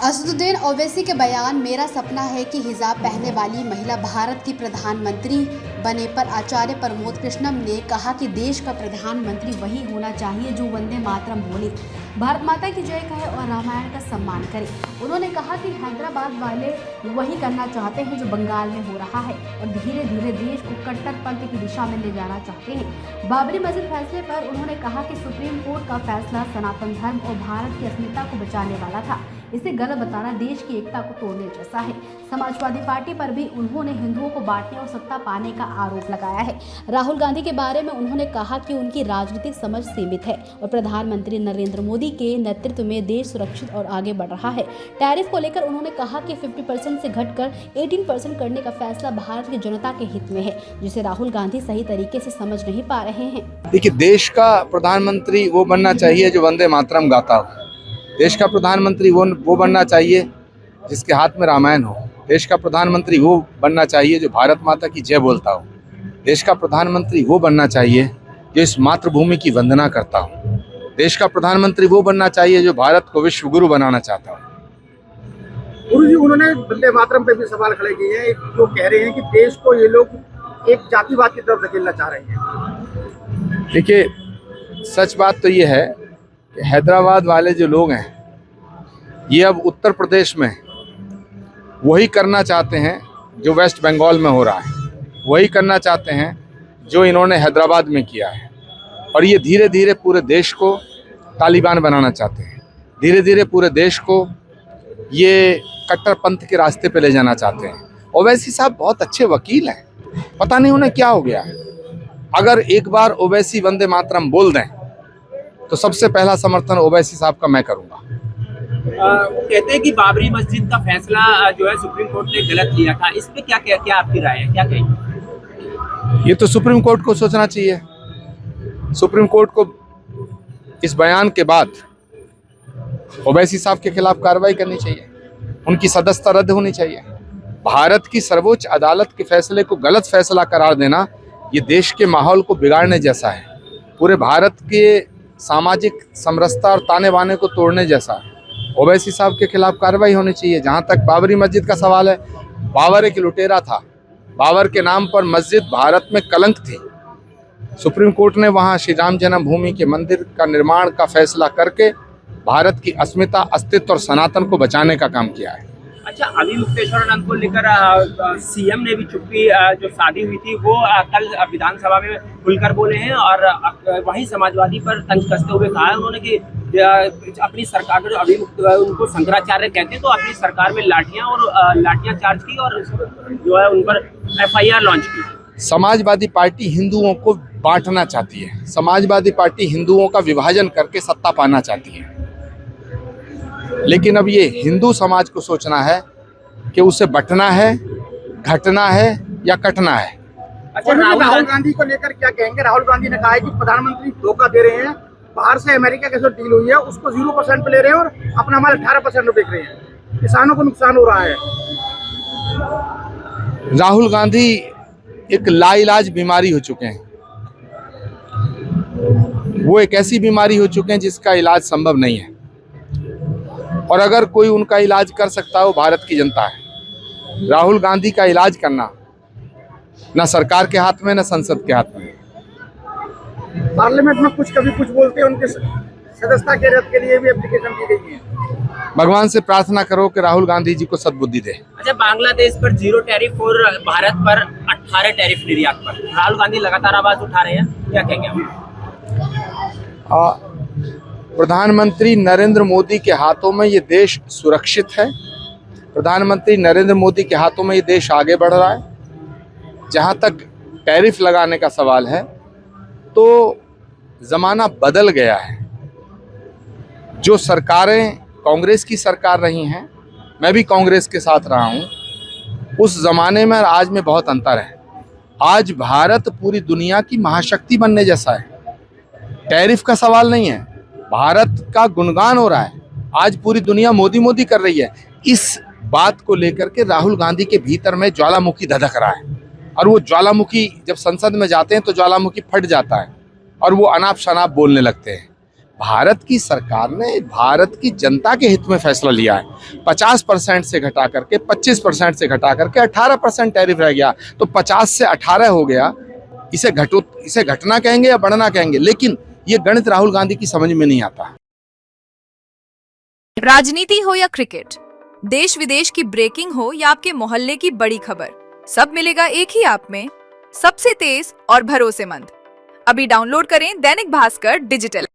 असदुद्दीन ओवैसी के बयान मेरा सपना है कि हिजाब पहनने वाली महिला भारत की प्रधानमंत्री बने पर आचार्य प्रमोद कृष्णम ने कहा कि देश का प्रधानमंत्री वही होना चाहिए जो वंदे मातरम बोले, भारत माता की जय कहे और रामायण का सम्मान करे। उन्होंने कहा कि हैदराबाद वाले वही करना चाहते हैं जो बंगाल में हो रहा है और धीरे धीरे देश को कट्टरपंथ की दिशा में ले जाना चाहते हैं। बाबरी मस्जिद फैसले पर उन्होंने कहा कि सुप्रीम कोर्ट का फैसला सनातन धर्म और भारत की अस्मिता को बचाने वाला था, इसे गलत बताना देश की एकता को तोड़ने जैसा है। समाजवादी पार्टी पर भी उन्होंने हिंदुओं को बांटने और सत्ता पाने का आरोप लगाया है। राहुल गांधी के बारे में उन्होंने कहा कि उनकी राजनीतिक समझ सीमित है और प्रधानमंत्री नरेंद्र मोदी के नेतृत्व में देश सुरक्षित और आगे बढ़ रहा है। टैरिफ को लेकर उन्होंने कहा कि 50% से घटकर 18% करने का फैसला भारत की जनता के हित में है, जिसे राहुल गांधी सही तरीके से समझ नहीं पा रहे हैं। देखिए, देश का प्रधानमंत्री वो बनना चाहिए जो वंदे मातरम गाता हो। देश का प्रधानमंत्री वो बनना चाहिए जिसके हाथ में रामायण हो। देश का प्रधानमंत्री वो बनना चाहिए जो भारत माता की जय बोलता हो। देश का प्रधानमंत्री वो बनना चाहिए जो इस मातृभूमि की वंदना करता हो। देश का प्रधानमंत्री वो बनना चाहिए जो भारत को विश्व गुरु बनाना चाहता हो। गुरु जी, उन्होंने वंदे मातरम पे भी सवाल खड़े किए हैं, जो कह रहे हैं कि देश को ये लोग एक जातिवाद की तरफ धकेलना चाह रहे हैं। देखिए, सच बात तो ये है कि हैदराबाद वाले जो लोग हैं ये अब उत्तर प्रदेश में वही करना चाहते हैं जो वेस्ट बंगाल में हो रहा है, वही करना चाहते हैं जो इन्होंने हैदराबाद में किया है। और ये धीरे धीरे पूरे देश को तालिबान बनाना चाहते हैं, धीरे धीरे पूरे देश को ये कट्टरपंथ के रास्ते पे ले जाना चाहते हैं। ओवैसी साहब बहुत अच्छे वकील हैं, पता नहीं उन्हें क्या हो गया है। अगर एक बार ओवैसी वंदे मातरम बोल दें तो सबसे पहला समर्थन ओवैसी साहब का मैं करूंगा। कहते हैं कि बाबरी मस्जिद का फैसला जो है सुप्रीम कोर्ट ने गलत लिया था, इस पे क्या आपकी राय है, क्या कहेंगे? ये तो सुप्रीम कोर्ट को सोचना चाहिए। सुप्रीम कोर्ट को इस बयान के बाद ओवैसी साहब के खिलाफ कार्रवाई करनी चाहिए, उनकी सदस्यता रद्द होनी चाहिए। भारत की सर्वोच्च अदालत के फैसले को गलत फैसला करार देना ये देश के माहौल को बिगाड़ने जैसा है, पूरे भारत के सामाजिक समरसता और ताने बाने को तोड़ने जैसा है। ओवैसी साहब के खिलाफ कार्रवाई होनी चाहिए। जहाँ तक बाबरी मस्जिद का सवाल है, बाबर एक लुटेरा था, बाबर के नाम पर मस्जिद भारत में कलंक थी। सुप्रीम कोर्ट ने वहाँ श्री राम जन्मभूमि के मंदिर का निर्माण का फैसला करके भारत की अस्मिता, अस्तित्व और सनातन को बचाने का काम किया है। अच्छा, अभी मुक्तेश्वर को लेकर सीएम ने भी चुप्पी जो शादी हुई थी वो कल विधानसभा में खुलकर बोले हैं और वही समाजवादी पर तंज कसते हुए कहा है उन्होंने कि अपनी सरकार में अभी उनको शंकराचार्य कहते हैं, तो अपनी सरकार में लाठियां चार्ज की और जो है उन पर FIR लॉन्च की। समाजवादी पार्टी हिंदुओं को बांटना चाहती है, समाजवादी पार्टी हिंदुओं का विभाजन करके सत्ता पाना चाहती है। लेकिन अब ये हिंदू समाज को सोचना है कि उसे बंटना है, घटना है या कटना है। अच्छा, राहुल गांधी को लेकर क्या कहेंगे? राहुल गांधी ने कहा है कि प्रधानमंत्री धोखा दे रहे हैं, बाहर से अमेरिका के साथ डील हुई है उसको 0% पे ले रहे हैं और अपना माल 18% में बेच रहे हैं, किसानों को नुकसान हो रहा है। राहुल गांधी एक लाइलाज बीमारी हो चुके हैं, वो एक ऐसी बीमारी हो चुके हैं जिसका इलाज संभव नहीं है, और अगर कोई उनका इलाज कर सकता है वो भारत की जनता है। राहुल गांधी का इलाज करना ना सरकार के हाथ में, ना संसद के हाथ में। पार्लियामेंट में कभी कुछ बोलते हैं, उनके सदस्यता के रद्द के लिए भी एप्लीकेशन की गई है। भगवान से प्रार्थना करो कि राहुल गांधी जी को सद्बुद्धि दे। अच्छा, बांग्लादेश पर 0 टैरिफ और भारत पर 18 टैरिफ निर्यात पर राहुल गांधी लगातार आवाज उठा रहे हैं, क्या कहेंगे आप? प्रधानमंत्री नरेंद्र मोदी के हाथों में ये देश सुरक्षित है। प्रधानमंत्री नरेंद्र मोदी के हाथों में ये देश आगे बढ़ रहा है। जहाँ तक टैरिफ लगाने का सवाल है तो ज़माना बदल गया है। जो सरकारें कांग्रेस की सरकार रही हैं, मैं भी कांग्रेस के साथ रहा हूँ, उस ज़माने में और आज में बहुत अंतर है। आज भारत पूरी दुनिया की महाशक्ति बनने जैसा है। टैरिफ का सवाल नहीं है, भारत का गुणगान हो रहा है। आज पूरी दुनिया मोदी मोदी कर रही है। इस बात को लेकर के राहुल गांधी के भीतर में ज्वालामुखी धधक रहा है, और वो ज्वालामुखी जब संसद में जाते हैं तो ज्वालामुखी फट जाता है और वो अनाप शनाप बोलने लगते हैं। भारत की सरकार ने भारत की जनता के हित में फैसला लिया है। 50% से घटा करके 25% से घटा करके 18% टैरिफ रह गया, तो 50 से 18 हो गया। इसे घटना कहेंगे या बढ़ना कहेंगे, लेकिन ये गणित राहुल गांधी की समझ में नहीं आता। राजनीति हो या क्रिकेट, देश विदेश की ब्रेकिंग हो या आपके मोहल्ले की बड़ी खबर, सब मिलेगा एक ही ऐप में, सबसे तेज और भरोसेमंद। अभी डाउनलोड करें दैनिक भास्कर डिजिटल।